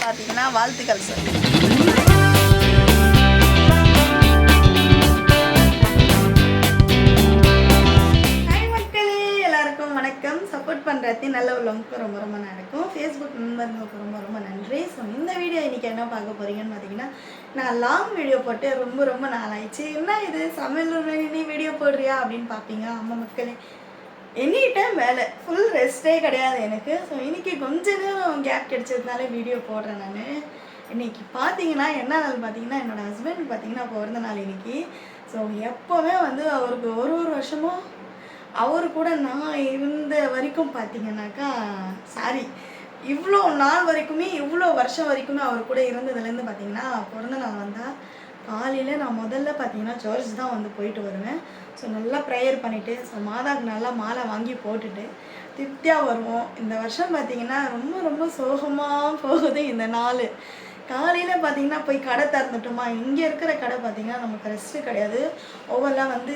பார்த்தீங்கன்னா வாழ்த்துக்கள் சார். வணக்கம். சப்போர்ட் பண்ணுறது நல்ல உள்ளவங்களுக்கு ரொம்ப ரொம்ப நடக்கும். ஃபேஸ்புக் நண்பர்களுக்கு ரொம்ப ரொம்ப நன்றி. ஸோ இந்த வீடியோ இன்றைக்கி என்ன பார்க்க போகிறீங்கன்னு பார்த்தீங்கன்னா, நான் லாங் வீடியோ போட்டு ரொம்ப ரொம்ப நாள் ஆயிடுச்சு. என்ன இது சமையல் நீ வீடியோ போடுறியா அப்படின்னு பார்ப்பீங்க. ஆமாம் மக்களே, எனி டைம் வேலை, ஃபுல் ரெஸ்ட்டே கிடையாது எனக்கு. ஸோ இன்றைக்கி கொஞ்ச நேரம் கேப் கிடைச்சதுனால வீடியோ போடுறேன் நான். இன்றைக்கி பார்த்தீங்கன்னா என்ன நாள் பார்த்தீங்கன்னா, என்னோடய ஹஸ்பண்ட் பார்த்தீங்கன்னா பிறந்த நாள் இன்றைக்கி. ஸோ எப்போவுமே வந்து அவருக்கு ஒரு வருஷமும் அவர் கூட நான் இருந்த வரைக்கும் பார்த்தீங்கன்னாக்கா, இவ்வளோ நாள் வரைக்குமே, இவ்வளோ வருஷம் வரைக்குமே அவர் கூட இருந்ததுலேருந்து பார்த்தீங்கன்னா, பிறந்த நாள் வந்தால் காலையில் நான் முதல்ல பார்த்தீங்கன்னா சர்ச் தான் வந்து போயிட்டு வருவேன். ஸோ நல்லா ப்ரேயர் பண்ணிவிட்டு, ஸோ மாதாவுக்கு நல்லா மாலை வாங்கி போட்டுட்டு திருப்தியாக வருவோம். இந்த வருஷம் பார்த்திங்கன்னா ரொம்ப ரொம்ப சோகமாக போகுது இந்த நாள். காலையில் பார்த்திங்கன்னா போய் கடை திறந்துட்டோமா, இங்கே இருக்கிற கடை பார்த்திங்கன்னா நமக்கு ரெஸ்ட்டு கிடையாது. ஓவரெலாம் வந்து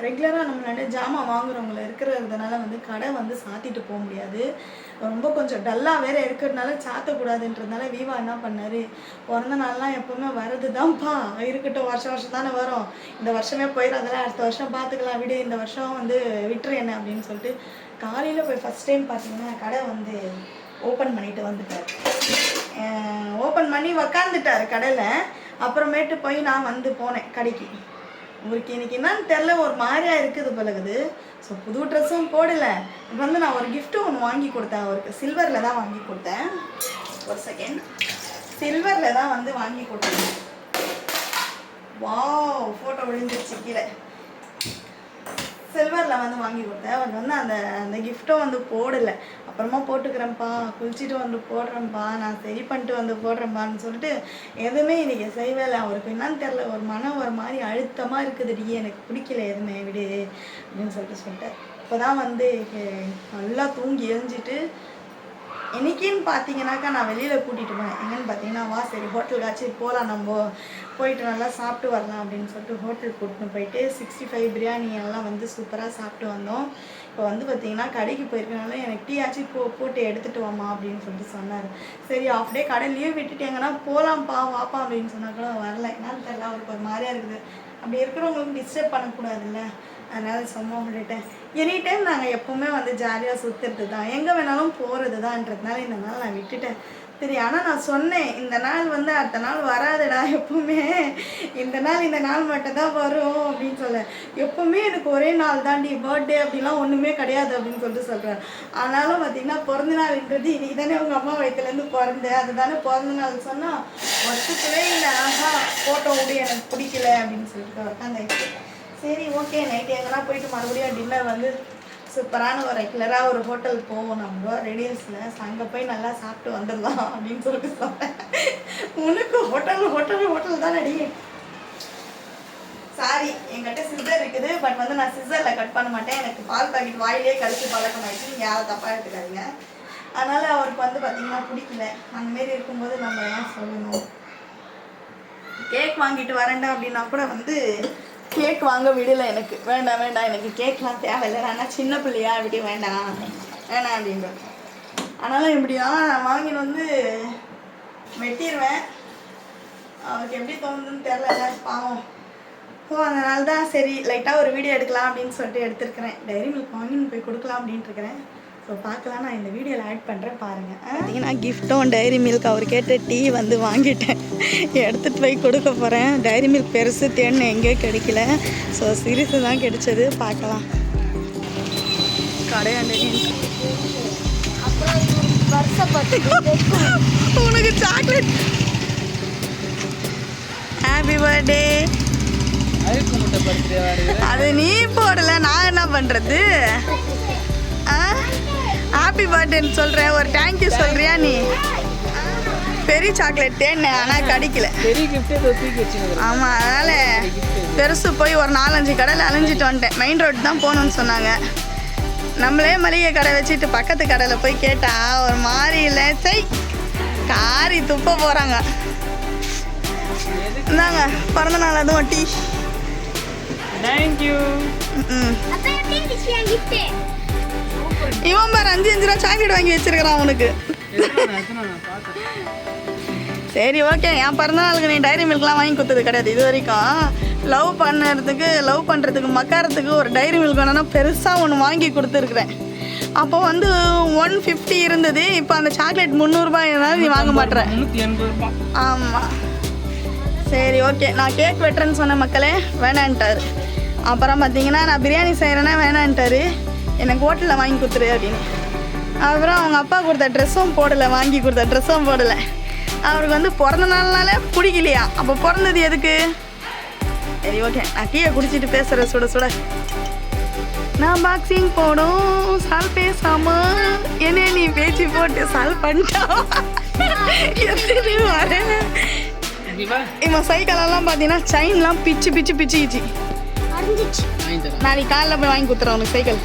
ரெகுலராக நம்மளால ஜாமான் வாங்குறவங்கள இருக்கிறதுனால வந்து கடை வந்து சாத்திட்டு போக முடியாது. ரொம்ப கொஞ்சம் டல்லாக வேறு இருக்கிறதுனால சாத்தக்கூடாதுன்றதுனால வீவா என்ன பண்ணார், பிறந்த நாள்லாம் எப்போவுமே வர்றது தான்ப்பா, இருக்கட்டும் வருஷம் தானே வரும், இந்த வருஷமே போயிடாதல, அடுத்த வருஷம் பார்த்துக்கலாம் விடு, இந்த வருஷம் வந்து விட்டுரு என்ன அப்படின்னு சொல்லிட்டு காலையில் போய் ஃபஸ்ட் டைம் பார்த்திங்கன்னா கடை வந்து ஓப்பன் பண்ணிவிட்டு வந்துட்டார். ஓப்பன் பண்ணி உக்காந்துட்டார் கடையில். அப்புறமேட்டு போய் நான் வந்து போனேன் கடைக்கு. உங்களுக்கு இன்றைக்கி என்னன்னு தெரில, ஒரு மாதிரியாக இருக்குது பழகுது. ஸோ புது ட்ரெஸ்ஸும் போடலை. இப்போ வந்து நான் ஒரு கிஃப்ட்டு ஒன்று வாங்கி கொடுத்தேன் அவருக்கு. சில்வரில் தான் வாங்கி கொடுத்தேன். ஒரு செகண்ட், சில்வரில் தான் வந்து வாங்கி கொடுத்தேன். வாவ், ஃபோட்டோ விழுந்துருச்சு கீழே. சில்வரில் வந்து வாங்கி கொடுத்தேன். அவர் வந்து அந்த கிஃப்ட்டும் வந்து போடலை. அப்புறமா போட்டுக்கிறேன்ப்பா, குளிச்சுட்டு வந்து போடுறேன்ப்பா, நான் சரி பண்ணிட்டு வந்து போடுறேன்ப்பான்னு சொல்லிட்டு எதுவுமே இன்றைக்கி செய்வேலை. அவருக்கு என்னன்னு தெரில, ஒரு மனம் ஒரு மாதிரி அழுத்தமாக இருக்குதுடி, எனக்கு பிடிக்கல எதுவுமே விடு அப்படின்னு சொல்லிட்டு இப்போ தான் வந்து நல்லா தூங்கி எழுஞ்சிட்டு இன்றைக்கின்னு பார்த்தீங்கன்னாக்கா நான் வெளியில் கூட்டிகிட்டு போனேன். எங்கன்னு பார்த்தீங்கன்னா, வா சரி ஹோட்டலுக்காச்சும் போகலாம், நம்ம போயிட்டு நல்லா சாப்பிட்டு வரலாம் அப்படின்னு சொல்லிட்டு ஹோட்டலுக்கு கூட்டின்னு போயிட்டு 65 பிரியாணி எல்லாம் வந்து சூப்பராக சாப்பிட்டு வந்தோம். இப்போ வந்து பார்த்திங்கன்னா கடைக்கு போயிருக்கனால எனக்கு டீ ஆச்சு போட்டு எடுத்துகிட்டு வாமா அப்படின்னு சொல்லிட்டு சொன்னார். சரி ஆஃப் டே கடை லீவ் விட்டுட்டு எங்கன்னா போகலாம்ப்பா வாப்பா அப்படின்னு சொன்னால் கூட வரல. என்னன்னு தெரியல, அவருக்கு ஒரு மாதிரியாக இருக்குது. அப்படி இருக்கிறவங்களுக்கு டிஸ்டர்ப் பண்ணக்கூடாதுல்ல, அதனால் சும்மா விட்டுட்டேன். எனி டைம் நாங்கள் எப்போவுமே வந்து ஜாலியாக சுற்றுறது தான், எங்கே வேணாலும் போகிறது தான்ன்றதுனால இந்த நாள் நான் விட்டுட்டேன். சரி, ஆனால் நான் சொன்னேன் இந்த நாள் வந்து அடுத்த நாள் வராதுடா, எப்பவுமே இந்த நாள் மட்டும்தான் வரும் அப்படின்னு சொல்ல. எப்பவுமே எனக்கு ஒரே நாள் தாண்டி, பர்த்டே அப்படிலாம் ஒன்றுமே கிடையாது அப்படின்னு சொல்லிட்டு சொல்கிறேன். ஆனாலும் பார்த்திங்கன்னா பிறந்த நாள்ன்றது இன்றைக்கி தானே உங்கள் அம்மா வயிற்றுலேருந்து பிறந்தேன், அதுதானே பிறந்த நாள் சொன்னால் ஒத்துக்கவே இல்லை. ஃபோட்டோ விட எனக்கு பிடிக்கல அப்படின்னு சொல்லிட்டு உட்காந்து. சரி ஓகே, நைட்டு எங்கன்னா போயிட்டு மறுபடியும் டின்னர் வந்து சூப்பரான ஒரு ரெகுலராக ஒரு ஹோட்டல் போவோம் நம்ம ரெடியல்ஸில். அங்கே போய் நல்லா சாப்பிட்டு வந்துடலாம் அப்படின்னு சொல்லிட்டு சொன்னேன். உனக்கு ஹோட்டல் தான் அடி. சாரி, என்கிட்ட சிஸ்ஸர் இருக்குது, பட் வந்து நான் சிஸ்ஸரில் கட் பண்ண மாட்டேன். எனக்கு பால் பாக்கெட் வாயிலே கழிச்சு பழக்கம் ஆகிடுச்சு, நீங்கள் யாரும் தப்பாக எடுத்துக்காதீங்க. அதனால் அவருக்கு வந்து பார்த்திங்கன்னா பிடிக்கல. அந்தமாரி இருக்கும்போது நம்ம ஏன் சொல்லணும். கேக் வாங்கிட்டு வரேன்டா அப்படின்னா கூட வந்து கேக் வாங்க விடலை. எனக்கு வேண்டாம் எனக்கு கேக்லாம் தேவையில்லை, ஆனால் சின்ன பிள்ளையா அப்படி வேண்டாம் அப்படின்ற. ஆனாலும் எப்படியா நான் வாங்கின்னு வந்து வெட்டிடுவேன். அவருக்கு எப்படி தோணுதுன்னு தெரில, பாவம். ஸோ அதனால தான் சரி லைட்டாக ஒரு வீடியோ எடுக்கலாம் அப்படின்னு சொல்லிட்டு எடுத்துருக்கிறேன். டைரி மில்க் வாங்கின்னு போய் கொடுக்கலாம் அப்படின்ட்டு இருக்கிறேன். ஸோ பார்க்கலாம், நான் இந்த வீடியோவில் ஆட் பண்ணுறேன் பாருங்கள். பார்த்தீங்கன்னா கிஃப்ட்டும் டைரி மில்க் அவர் கேட்ட டீ வந்து வாங்கிட்டேன், எடுத்துகிட்டு போய் கொடுக்க போகிறேன். டைரி மில்க் பெருசு தேன்னு எங்கேயும் கிடைக்கல. ஸோ சிறுசு தான் கிடைச்சது. பார்க்கலாம். கடையாண்டு உனக்கு சாக்லேட். Happy birthday. அது நீ போடலை, நான் என்ன பண்ணுறது? ஹாப்பி பர்த்டேன்னு சொல்கிறேன், ஒரு தேங்க்யூ சொல்கிறியா நீ? பெரிய சாக்லேட் தேன்னு ஆனால் கிடைக்கல. ஆமாம், அதனால் பெருசு போய் ஒரு 4-5 கடையில் அலைஞ்சிட்டு வந்துட்டேன். மெயின் ரோடு தான் போகணுன்னு சொன்னாங்க. நம்மளே மளிகை கடை வச்சுட்டு பக்கத்து கடையில் போய் கேட்டால் ஒரு மாதிரி இல்லை, காரி துப்ப போகிறாங்க. இந்தாங்க பிறந்த நாள் அதுவும் டீ. தேங்க்யூ. இவன் பாரு 5 ரூபா சாக்லேட் வாங்கி வச்சிருக்கிறான் உனக்கு. சரி ஓகே, என் பிறந்தநாளுக்கு நீ டைரி மில்க்லாம் வாங்கி கொடுத்தது கிடையாது இது வரைக்கும். லவ் பண்ணுறதுக்கு மக்காரத்துக்கு ஒரு டைரி மில்க் வேணும்னா பெருசாக ஒன்று வாங்கி கொடுத்துருக்குறேன். அப்போ வந்து 150 இருந்தது. இப்போ அந்த சாக்லேட் 300 ரூபாய் நீ வாங்க மாட்டேற. ஆமாம் சரி ஓகே, நான் கேக் வெட்டுறேன்னு சொன்ன மக்களே வேணான்ட்டார். அப்புறம் பார்த்தீங்கன்னா நான் பிரியாணி செய்கிறேன்னா வேணான்ட்டார், எனக்கு ஹோட்டலில் வாங்கி கொடுத்துரு அப்படின்னு. அப்புறம் அவங்க அப்பா கொடுத்த ட்ரெஸ்ஸும் போடலை, வாங்கி கொடுத்த ட்ரெஸ்ஸும் போடலை. அவருக்கு வந்து பிறந்த நாள்னாலே பிடிக்கலையா, அப்போ பிறந்தது எதுக்கு? சரி ஓகே, நான் டீயை குடிச்சிட்டு பேசுகிறேன் சுட சுட. நான் பாக்ஸிங் போடும் சால் பேசாம என்ன நீ பேச்சு போட்டு சால் பண்ணிட்டா வரேன். இவன் சைக்கிளெல்லாம் பார்த்தீங்கன்னா செயின்லாம் பிச்சுக்கிச்சு. நாளைக்கு காலையில் போய் வாங்கி கொடுத்துறேன் உனக்கு சைக்கிள்.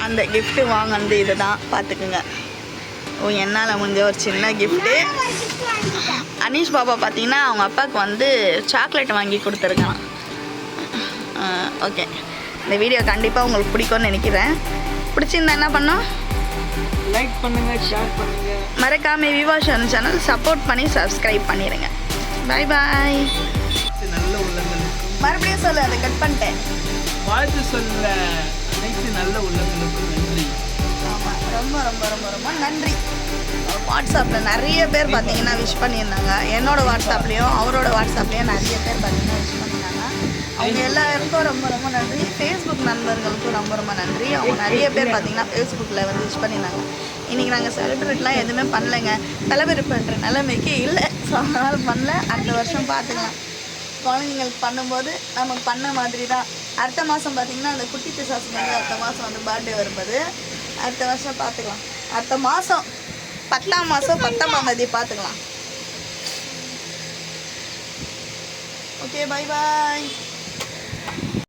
அந்த கிஃப்ட்டு வாங்கினது இது தான் பார்த்துக்குங்க. என்னால் முடிஞ்ச ஒரு சின்ன கிஃப்ட்டு. அனீஷ் பாபா பார்த்தீங்கன்னா அவங்க அப்பாவுக்கு வந்து சாக்லேட் வாங்கி கொடுத்துருக்கான். ஓகே, இந்த வீடியோ கண்டிப்பாக உங்களுக்கு பிடிக்கும்னு நினைக்கிறேன். பிடிச்சிருந்தா என்ன பண்ணோம்? லைக் பண்ணுங்கள், ஷேர் பண்ணுங்கள், மறக்காமல் விவாஷன் சேனல் சப்போர்ட் பண்ணி சப்ஸ்கிரைப் பண்ணிடுங்க. பாய் பாய். நல்ல உள்ளங்களுக்கு மறுபடியும் சொல்லு, அதை கட் பண்ணிட்டேன். வாழ்த்து சொல்ல அனைத்து நல்ல உள்ளங்களுக்கும் நன்றி. ஆமாம், ரொம்ப ரொம்ப ரொம்ப ரொம்ப நன்றி. வாட்ஸ்அப்பில் நிறைய பேர் பார்த்தீங்கன்னா விஷ் பண்ணியிருந்தாங்க. என்னோடய வாட்ஸ்அப்லேயும் அவரோட வாட்ஸ்அப்லேயும் நிறைய பேர் பார்த்தீங்கன்னா விஷ் பண்ணியிருந்தாங்க. அவங்க எல்லாருக்கும் ரொம்ப ரொம்ப நன்றி. ஃபேஸ்புக் நண்பர்களுக்கும் ரொம்ப ரொம்ப நன்றி. அவங்க நிறைய பேர் பார்த்தீங்கன்னா ஃபேஸ்புக்கில் வந்து விஷ் பண்ணியிருந்தாங்க. இன்றைக்கி நாங்கள் செலிப்ரேட்லாம் எதுவுமே பண்ணலைங்க, செலிப்ரேட் பண்ணுற நிலைமைக்கு இல்லை. ஸோ அதனால் பண்ணல. அடுத்த வருஷம் பார்த்துக்கலாம். குழந்தைங்களுக்கு பண்ணும்போது நம்ம பண்ண மாதிரி தான். அடுத்த மாதம் பார்த்திங்கன்னா அந்த குட்டி பிசாசுக்கு வந்து அடுத்த மாதம் வந்து பர்த்டே வரும்போது அடுத்த வருஷம் பார்த்துக்கலாம். அடுத்த மாதம் 10ஆம் மாதம் 10ஆம் தேதி பார்த்துக்கலாம். ஓகே, பாய் பாய்.